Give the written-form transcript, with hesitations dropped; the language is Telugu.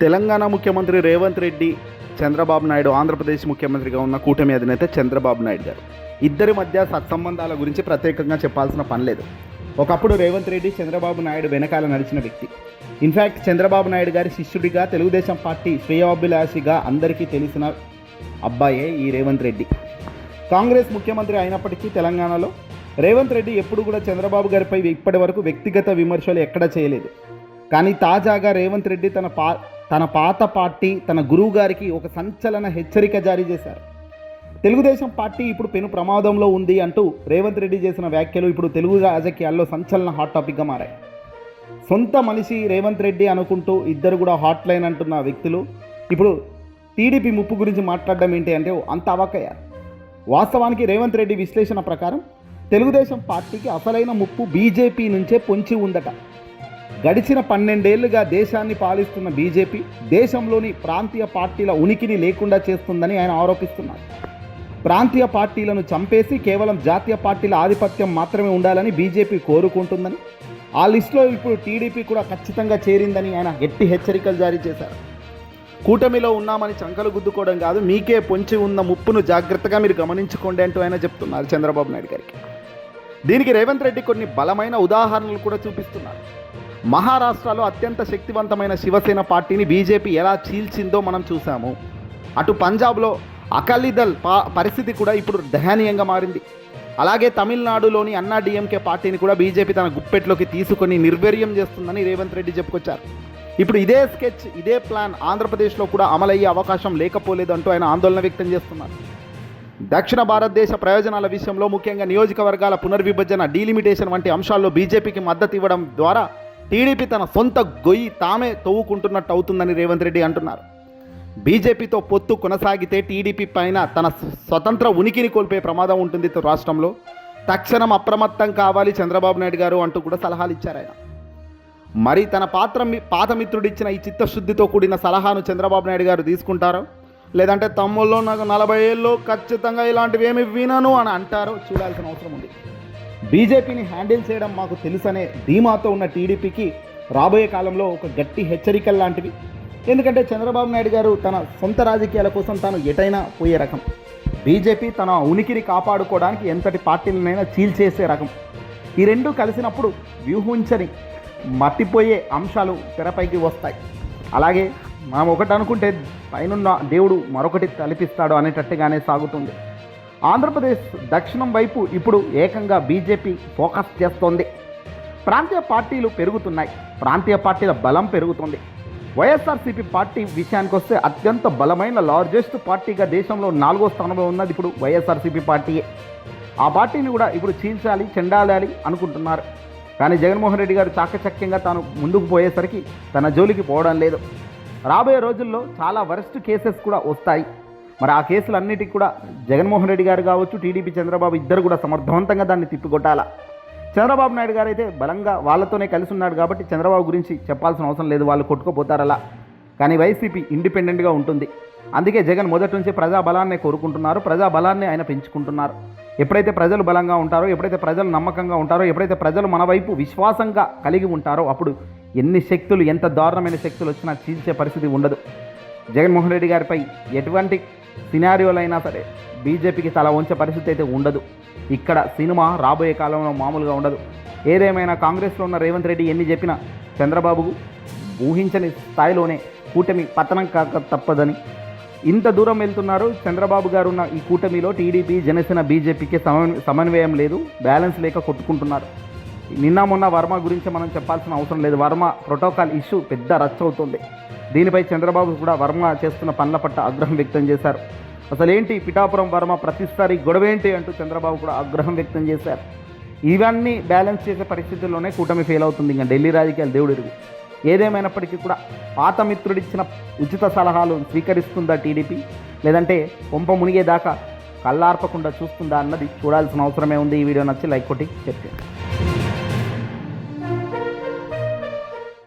తెలంగాణ ముఖ్యమంత్రి రేవంత్ రెడ్డి, చంద్రబాబు నాయుడు ఆంధ్రప్రదేశ్ ముఖ్యమంత్రిగా ఉన్న కూటమి అధినేత చంద్రబాబు నాయుడు గారు ఇద్దరి మధ్య సత్సంబంధాల గురించి ప్రత్యేకంగా చెప్పాల్సిన పని లేదు. ఒకప్పుడు రేవంత్ రెడ్డి చంద్రబాబు నాయుడు వెనకాల నడిచిన వ్యక్తి. ఇన్ఫ్యాక్ట్ చంద్రబాబు నాయుడు గారి శిష్యుడిగా, తెలుగుదేశం పార్టీ శ్రేయోభిలాషిగా అందరికీ తెలిసిన అబ్బాయే ఈ రేవంత్ రెడ్డి. కాంగ్రెస్ ముఖ్యమంత్రి అయినప్పటికీ తెలంగాణలో రేవంత్ రెడ్డి ఎప్పుడు కూడా చంద్రబాబు గారిపై ఇప్పటి వరకు వ్యక్తిగత విమర్శలు ఎక్కడా చేయలేదు. కానీ తాజాగా రేవంత్ రెడ్డి తన పాత పార్టీ, తన గురువు గారికి ఒక సంచలన హెచ్చరిక జారీ చేశారు. తెలుగుదేశం పార్టీ ఇప్పుడు పెను ప్రమాదంలో ఉంది అంటూ రేవంత్ రెడ్డి చేసిన వ్యాఖ్యలు ఇప్పుడు తెలుగు రాజకీయాల్లో సంచలన హాట్ టాపిక్గా మారాయి. సొంత మనిషి రేవంత్ రెడ్డి అనుకుంటూ ఇద్దరు కూడా హాట్ లైన్ అంటున్న వ్యక్తులు ఇప్పుడు టీడీపీ ముప్పు గురించి మాట్లాడడం ఏంటి అంటే అంత అవాక్కయ్యారు. వాస్తవానికి రేవంత్ రెడ్డి విశ్లేషణ ప్రకారం తెలుగుదేశం పార్టీకి అసలైన ముప్పు బీజేపీ నుంచే పొంచి ఉందట. గడిచిన 12 ఏళ్లుగా దేశాన్ని పాలిస్తున్న బీజేపీ దేశంలోని ప్రాంతీయ పార్టీల ఉనికిని లేకుండా చేస్తుందని ఆయన ఆరోపిస్తున్నారు. ప్రాంతీయ పార్టీలను చంపేసి కేవలం జాతీయ పార్టీల ఆధిపత్యం మాత్రమే ఉండాలని బీజేపీ కోరుకుంటుందని, ఆ లిస్టులో ఇప్పుడు టీడీపీ కూడా ఖచ్చితంగా చేరిందని ఆయన గట్టి హెచ్చరికలు జారీ చేశారు. కూటమిలో ఉన్నామని చంకలు గుద్దుకోవడం కాదు, మీకే పొంచి ఉన్న ముప్పును జాగ్రత్తగా మీరు గమనించుకోండి అంటూ ఆయన చెప్తున్నారు చంద్రబాబు నాయుడు గారికి. దీనికి రేవంత్ రెడ్డి కొన్ని బలమైన ఉదాహరణలు కూడా చూపిస్తున్నారు. మహారాష్ట్రలో అత్యంత శక్తివంతమైన శివసేన పార్టీని బీజేపీ ఎలా చీల్చిందో మనం చూసాము. అటు పంజాబ్లో అకాలీదళ్ పరిస్థితి కూడా ఇప్పుడు దయనీయంగా మారింది. అలాగే తమిళనాడులోని అన్నా డిఎంకే పార్టీని కూడా బీజేపీ తన గుప్పెట్లోకి తీసుకొని నిర్వీర్యం చేస్తుందని రేవంత్ రెడ్డి చెప్పుకొచ్చారు. ఇప్పుడు ఇదే స్కెచ్, ఇదే ప్లాన్ ఆంధ్రప్రదేశ్లో కూడా అమలయ్యే అవకాశం లేకపోలేదు అంటూ ఆయన ఆందోళన వ్యక్తం చేస్తున్నారు. దక్షిణ భారతదేశ ప్రయోజనాల విషయంలో ముఖ్యంగా నియోజకవర్గాల పునర్విభజన, డీలిమిటేషన్ వంటి అంశాల్లో బీజేపీకి మద్దతు ఇవ్వడం ద్వారా టీడీపీ తన సొంత గొయ్యి తామే తవ్వుకుంటున్నట్టు అవుతుందని రేవంత్ రెడ్డి అంటున్నారు. బీజేపీతో పొత్తు కొనసాగితే టీడీపీ పైన తన స్వతంత్ర ఉనికిని కోల్పోయే ప్రమాదం ఉంటుంది రాష్ట్రంలో. తక్షణం అప్రమత్తం కావాలి చంద్రబాబు నాయుడు గారు అంటూ కూడా సలహాలు ఇచ్చారు ఆయన. మరి తన పాత మిత్రుడిచ్చిన ఈ చిత్తశుద్ధితో కూడిన సలహాను చంద్రబాబు నాయుడు గారు తీసుకుంటారో, లేదంటే తమ్ముళ్ళు నాకు 40 ఏళ్ళు ఖచ్చితంగా ఇలాంటివి ఏమి వినను అని అంటారో చూడాల్సిన అవసరం ఉంది. బీజేపీని హ్యాండిల్ చేయడం మాకు తెలుసనే ధీమాతో ఉన్న టీడీపీకి రాబోయే కాలంలో ఒక గట్టి హెచ్చరికలు లాంటివి. ఎందుకంటే చంద్రబాబు నాయుడు గారు తన సొంత రాజకీయాల కోసం తాను ఎటైనా పోయే రకం. బీజేపీ తన ఉనికిని కాపాడుకోవడానికి ఎంతటి పార్టీలనైనా చీల్చేసే రకం. ఈ రెండు కలిసినప్పుడు వ్యూహించని మట్టిపోయే అంశాలు తెరపైకి వస్తాయి. అలాగే మనం ఒకటి అనుకుంటే పైనున్న దేవుడు మరొకటి తలపిస్తాడు అనేటట్టుగానే సాగుతుంది. ఆంధ్రప్రదేశ్ దక్షిణం వైపు ఇప్పుడు ఏకంగా బీజేపీ ఫోకస్ చేస్తోంది. ప్రాంతీయ పార్టీలు పెరుగుతున్నాయి, ప్రాంతీయ పార్టీల బలం పెరుగుతుంది. వైఎస్ఆర్సీపీ పార్టీ విషయానికి వస్తే అత్యంత బలమైన లార్జెస్ట్ పార్టీగా దేశంలో 4వ స్థానంలో ఉన్నది ఇప్పుడు వైఎస్ఆర్సీపీ పార్టీయే. ఆ పార్టీని కూడా ఇప్పుడు చీల్చాలి, చెండాలాలి అనుకుంటున్నారు. కానీ జగన్మోహన్ రెడ్డి గారు చాకచక్యంగా తాను ముందుకు పోయేసరికి తన జోలికి పోవడం లేదు. రాబోయే రోజుల్లో చాలా వరస్ట్ కేసెస్ కూడా వస్తాయి. మరి ఆ కేసులన్నిటికీ కూడా జగన్మోహన్ రెడ్డి గారు కావచ్చు, టీడీపీ చంద్రబాబు ఇద్దరు కూడా సమర్థవంతంగా దాన్ని తిప్పికొట్టాలా. చంద్రబాబు నాయుడు గారు అయితే బలంగా వాళ్ళతోనే కలిసి ఉన్నాడు కాబట్టి చంద్రబాబు గురించి చెప్పాల్సిన అవసరం లేదు, వాళ్ళు కొట్టుకుపోతారలా. కానీ వైసీపీ ఇండిపెండెంట్గా ఉంటుంది. అందుకే జగన్ మొదటి నుంచి ప్రజాబలాన్నే కోరుకుంటున్నారు, ప్రజాబలాన్ని ఆయన పెంచుకుంటున్నారు. ఎప్పుడైతే ప్రజలు బలంగా ఉంటారో, ఎప్పుడైతే ప్రజలు నమ్మకంగా ఉంటారో, ఎప్పుడైతే ప్రజలు మన వైపు విశ్వాసంగా కలిగి ఉంటారో అప్పుడు ఎన్ని శక్తులు, ఎంత దారుణమైన శక్తులు వచ్చినా చీల్చే పరిస్థితి ఉండదు. జగన్మోహన్ రెడ్డి గారిపై ఎటువంటి సినారియోలైనా సరే బీజేపీకి తల వంచే పరిస్థితి అయితే ఉండదు. ఇక్కడ సినిమా రాబోయే కాలంలో మామూలుగా ఉండదు. ఏదేమైనా కాంగ్రెస్లో ఉన్న రేవంత్ రెడ్డి ఎన్ని చెప్పినా చంద్రబాబుకు ఊహించని స్థాయిలోనే కూటమి పతనం కాక తప్పదని ఇంత దూరం వెళ్తున్నారు. చంద్రబాబు గారు ఉన్న ఈ కూటమిలో టీడీపీ, జనసేన, బీజేపీకి సమన్వయం లేదు, బ్యాలెన్స్ లేక కొట్టుకుంటున్నారు. నిన్న మొన్న వర్మ గురించి మనం చెప్పాల్సిన అవసరం లేదు. వర్మ ప్రోటోకాల్ ఇష్యూ పెద్ద రచ్చ అవుతుంది. దీనిపై చంద్రబాబు కూడా వర్మ చేస్తున్న పనుల పట్ల ఆగ్రహం వ్యక్తం చేశారు. అసలేంటి పిఠాపురం వర్మ ప్రతిసారి గొడవేంటి అంటూ చంద్రబాబు కూడా ఆగ్రహం వ్యక్తం చేశారు. ఇవన్నీ బ్యాలెన్స్ చేసే పరిస్థితుల్లోనే కూటమి ఫెయిల్ అవుతుంది. ఇంకా ఢిల్లీ రాజకీయాలు దేవుడు ఎరుగు. ఏదేమైనప్పటికీ కూడా పాత మిత్రుడిచ్చిన ఉచిత సలహాలు స్వీకరిస్తుందా టీడీపీ, లేదంటే కొంప మునిగేదాకా కళ్ళార్పకుండా చూస్తుందా అన్నది చూడాల్సిన అవసరమే ఉంది. ఈ వీడియో నచ్చి లైక్ కొట్టి చెప్పండి.